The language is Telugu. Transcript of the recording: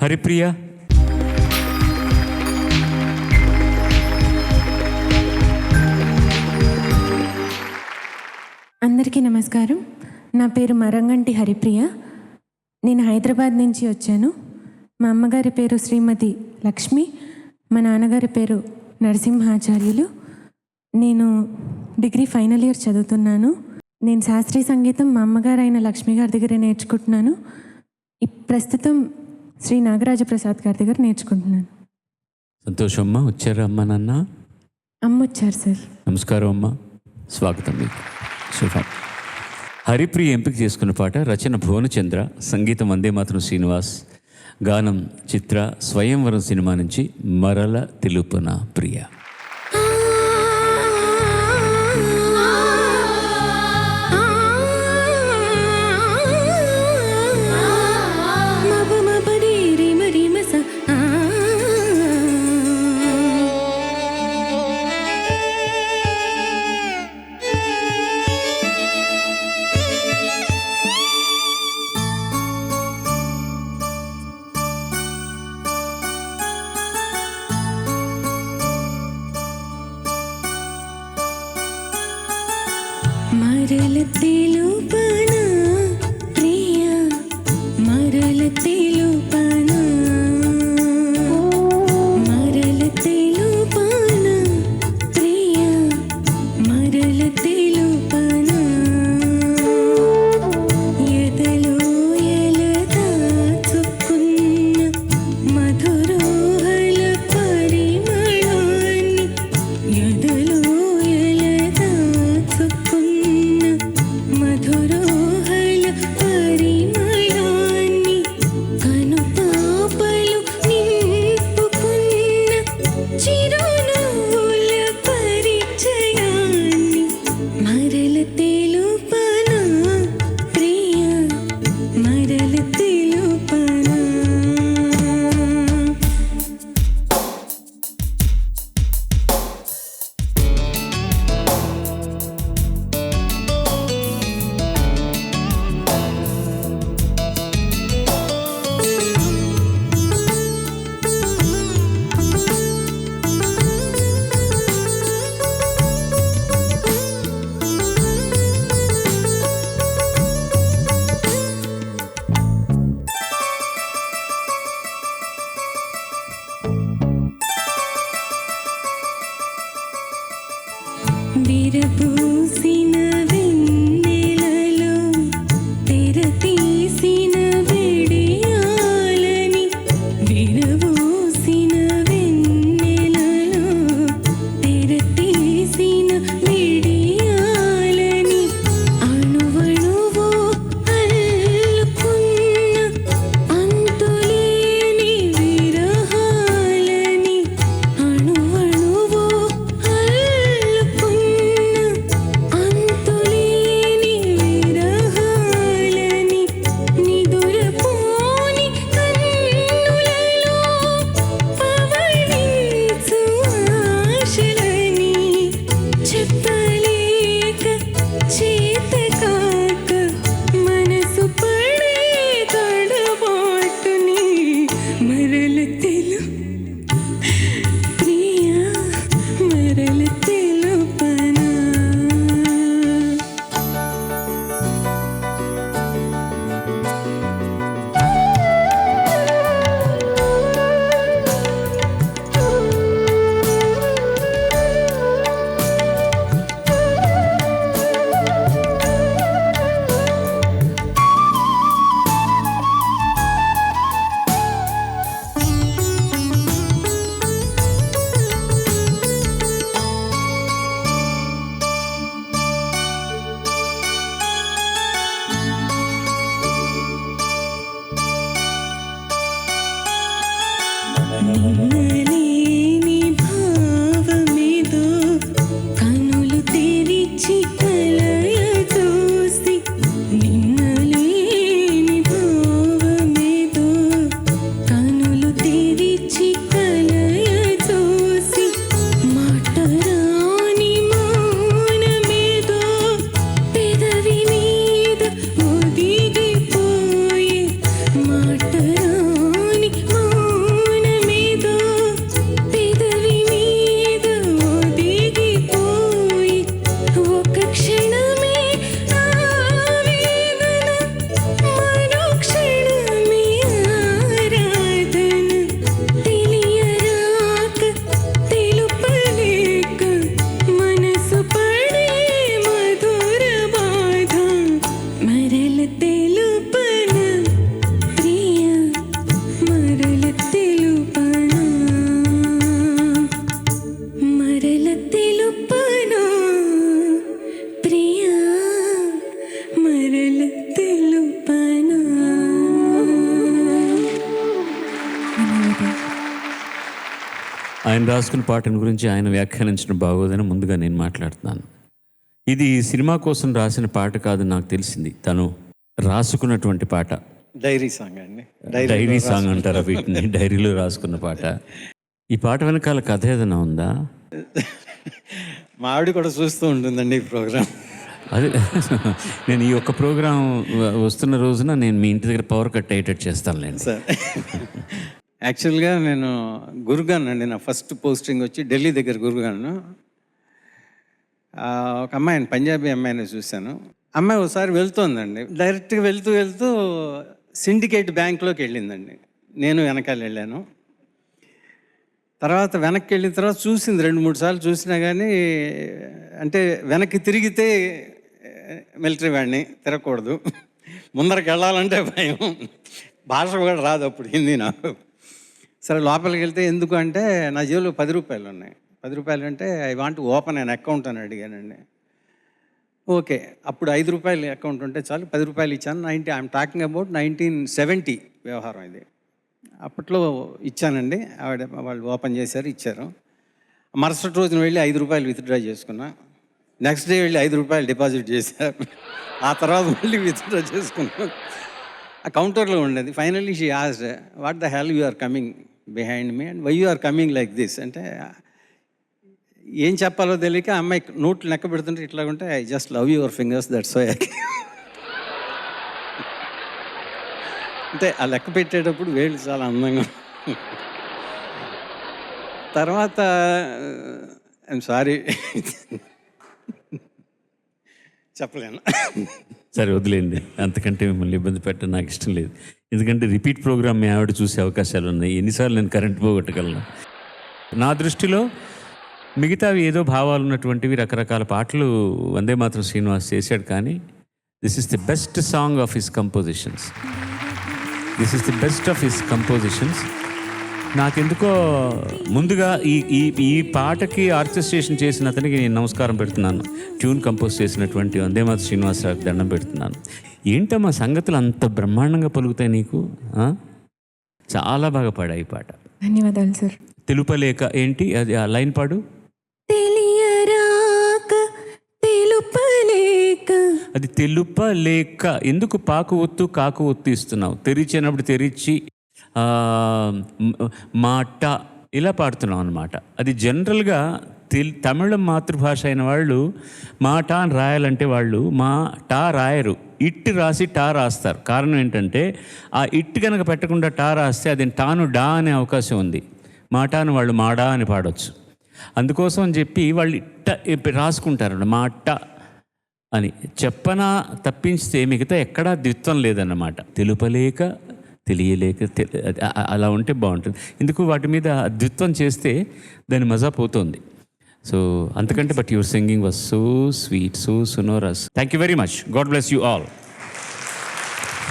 హరిప్రియ. అందరికీ నమస్కారం. నా పేరు మరంగంటి హరిప్రియ. నేను హైదరాబాద్ నుంచి వచ్చాను. మా అమ్మగారి పేరు శ్రీమతి లక్ష్మి, మా నాన్నగారి పేరు నరసింహాచార్యులు. నేను డిగ్రీ ఫైనల్ ఇయర్ చదువుతున్నాను. నేను శాస్త్రీయ సంగీతం మా అమ్మగారు అయిన లక్ష్మి గారి దగ్గర నేర్చుకుంటున్నాను. ప్రస్తుతం శ్రీ నాగరాజ ప్రసాద్ గారి దగ్గర నేర్చుకుంటున్నాను. సంతోషం అమ్మా. వచ్చారా అమ్మ నాన్న? అమ్మ వచ్చారు సార్. నమస్కారం అమ్మ, స్వాగతం మీకు. శుభం. హరిప్రియ ఎంపిక చేసుకున్న పాట రచన భువనచంద్ర, సంగీతం వందేమాతరం శ్రీనివాస్, గానం చిత్ర, స్వయంవరం సినిమా నుంచి మరల తెలుపున ప్రియ. మరల తెలుపన ప్రియ, మరల తెలుపన, మరల తెలుపన ప్రియ, మరల తెలుపన. ఎదలో ఎలదాచుకున్న మధురోహల పరిమళాన్ని, ఎదలో మధురోహల పరిమళాన్ని, కనుపాపలు నింపుకున్న చిరునవ్వుల పరిచయాన్ని. మరల తెలుపన ప్రియ, మరల తెలుపన. విరబూసిన వెన్నెలలో తెరతీసిన విడియాలని, విరబూసిన వెన్నెలలో తెరతీసిన విడియాలని, అణువణువు అల్లుకున్న అంతులేని విరహాలని, అణువణువు అంతులేని విరహాలని, నిదురపోని కన్నులలో పవళించు ఆశలని, చెప్పలేక చేతకాక మనసు పడే తడబాటుని. మరల తెలు ప్రియ, మరల తెలుపన. ఆయన రాసుకున్న పాటను గురించి ఆయన వ్యాఖ్యానించడం బాగోదని ముందుగా నేను మాట్లాడుతున్నాను. ఇది సినిమా కోసం రాసిన పాట కాదు, నాకు తెలిసింది తను రాసుకున్నటువంటి పాట. డైరీ సాంగ్ అండి. డైరీ సాంగ్ అంటారా వీటిని? డైరీలో రాసుకున్న పాట. ఈ పాట వెనకాల కథ ఏదైనా ఉందా? మా ఆవిడ కూడా చూస్తూ ఉంటుందండి ఈ ప్రోగ్రామ్. అదే నేను ఈ ఒక్క ప్రోగ్రాం వస్తున్న రోజున నేను మీ ఇంటి దగ్గర పవర్ కట్ అయ్యేటట్టు చేస్తానులేండి సార్. యాక్చువల్గా నేను గురుగాన్ అండి, నా ఫస్ట్ పోస్టింగ్ వచ్చి ఢిల్లీ దగ్గర గురుగాను. ఒక అమ్మాయిని, పంజాబీ అమ్మాయిని చూశాను. అమ్మాయి ఒకసారి వెళ్తోందండి, డైరెక్ట్గా వెళ్తూ వెళ్తూ సిండికేట్ బ్యాంక్లోకి వెళ్ళిందండి. నేను వెనకాల వెళ్ళాను. తర్వాత వెనక్కి వెళ్ళిన తర్వాత చూసింది, 2-3 సార్లు చూసినా కానీ, అంటే వెనక్కి తిరిగితే మిలిటరీ వాడిని తిరగకూడదు, ముందరికి వెళ్ళాలంటే భయం, భాష కూడా రాదు అప్పుడు హిందీ నాకు. సరే లోపలికి వెళ్తే ఎందుకు అంటే నా జేబులో 10 రూపాయలు ఉన్నాయి. 10 రూపాయలు అంటే I want open an account అని అడిగానండి. ఓకే, అప్పుడు 5 రూపాయలు అకౌంట్ ఉంటే చాలు, 10 రూపాయలు ఇచ్చాను. ఐఎమ్ టాకింగ్ అబౌట్ 1970 వ్యవహారం ఇది. అప్పట్లో ఇచ్చానండి. వాళ్ళు ఓపెన్ చేశారు, ఇచ్చారు. మరుసటి రోజున వెళ్ళి 5 రూపాయలు విత్డ్రా చేసుకున్నా. నెక్స్ట్ డే వెళ్ళి 5 రూపాయలు డిపాజిట్ చేశారు. ఆ తర్వాత మళ్ళీ విత్డ్రా చేసుకున్నాను. ఆ కౌంటర్లో ఉండేది. Finally she asked, what the hell you are coming behind me and why you are coming like this అంటే, ఏం చెప్పాలో తెలియక అమ్మాయి నోట్లు లెక్క పెడుతుంటే ఇట్లా ఉంటే, I just love your fingers, that's why. అంటే ఆ లెక్క పెట్టేటప్పుడు వేళ్ళు చాలా అందంగా. తర్వాత ఐఎమ్ సారీ చెప్పలేను. సరే వదిలేండి, అంతకంటే మిమ్మల్ని ఇబ్బంది పెట్టడం నాకు ఇష్టం లేదు. ఎందుకంటే రిపీట్ ప్రోగ్రామ్ మీ ఆవిడ చూసే అవకాశాలు ఉన్నాయి. ఎన్నిసార్లు నేను కరెంట్ పోగొట్టగలను? నా దృష్టిలో మిగతావి ఏదో భావాలు ఉన్నటువంటివి రకరకాల పాటలు వందే మాత్రం శ్రీనివాస్ చేశాడు, కానీ this is the best song of his compositions. This is the best of his compositions. నాకెందుకో ముందుగా ఈ పాటకి ఆర్కెస్ట్రేషన్ చేసిన అతనికి నేను నమస్కారం పెడుతున్నాను. ట్యూన్ కంపోజ్ చేసినటువంటి వందే మాత్రం శ్రీనివాసరావుకి దండం పెడుతున్నాను. ఏంటమ్మా సంగతులు అంత బ్రహ్మాండంగా పలుకుతాయి నీకు? చాలా బాగా పాడాయి ఈ పాట. ధన్యవాదాలు సార్. తెలుపలేక ఏంటి అది, ఆ లైన్ పాడు. తెలియరాక తెలుపలేక. అది తెలుపలేక. ఎందుకు పాకు ఒత్తు కాకు ఒత్తు ఇస్తున్నావు? తెరిచినప్పుడు తెరిచి మాట ఇలా పాడుతున్నాం అన్నమాట. అది జనరల్గా తమిళం మాతృభాష అయిన వాళ్ళు మాట అని రాయాలంటే వాళ్ళు మా టా రాయరు, ఇట్ రాసి టా రాస్తారు. కారణం ఏంటంటే ఆ ఇట్ కనుక పెట్టకుండా టా రాస్తే అది టాను డా అనే అవకాశం ఉంది. మాటాను వాళ్ళు మాడా అని పాడవచ్చు. అందుకోసం అని చెప్పి వాళ్ళు ఇట్ట రాసుకుంటారు మాట అని. చెప్పనా తప్పించితే మిగతా ఎక్కడా ద్విత్వం లేదన్నమాట. తెలుపలేక తెలియలేక అలా ఉంటే బాగుంటుంది. ఎందుకు వాటి మీద ద్విత్వం చేస్తే దాని మజా పోతుంది. సో అంతకంటే but your singing was so sweet, so sonorous. Thank you very much. God bless you all.